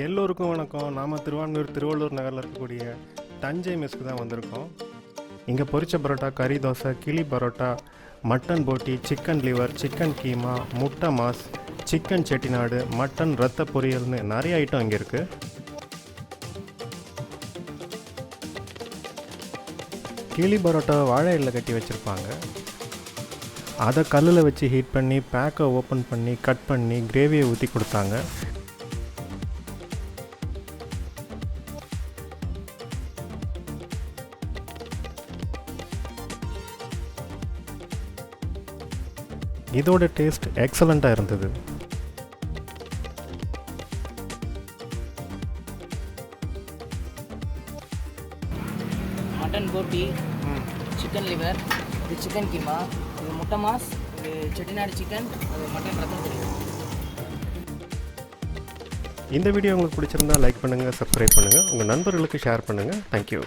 எல்லோருக்கும் வணக்கம். நாம் திருவள்ளூர் நகரில் இருக்கக்கூடிய தஞ்சை மெஸ்க்கு தான் வந்திருக்கோம். இங்கே பொரிச்ச பரோட்டா, கறி தோசை, கிளி பரோட்டா, மட்டன் போட்டி, சிக்கன் லிவர், சிக்கன் கீமா, முட்டை மாஸ், சிக்கன் செட்டிநாடு, மட்டன் ரத்த பொரியல்னு நிறைய ஐட்டம் இங்கே இருக்குது. கிளி பரோட்டா வாழை இலையில் கட்டி வச்சுருப்பாங்க. அதை கல்லில் வச்சு ஹீட் பண்ணி பேக்கை ஓப்பன் பண்ணி கட் பண்ணி கிரேவியை ஊற்றி கொடுத்தாங்க. இதோட டேஸ்ட் எக்ஸலண்ட்டாக இருந்தது. மட்டன் போட்டி, சிக்கன் லிவர், இது சிக்கன் கீமா, இது முட்டை மாஸ், இது செட்டிநாடு சிக்கன், அது மட்டன் ரத்தம் பொரியல். இந்த வீடியோ உங்களுக்கு பிடிச்சிருந்தா லைக் பண்ணுங்கள், சப்ஸ்கிரைப் பண்ணுங்கள், உங்கள் நண்பர்களுக்கு ஷேர் பண்ணுங்கள். தேங்க்யூ.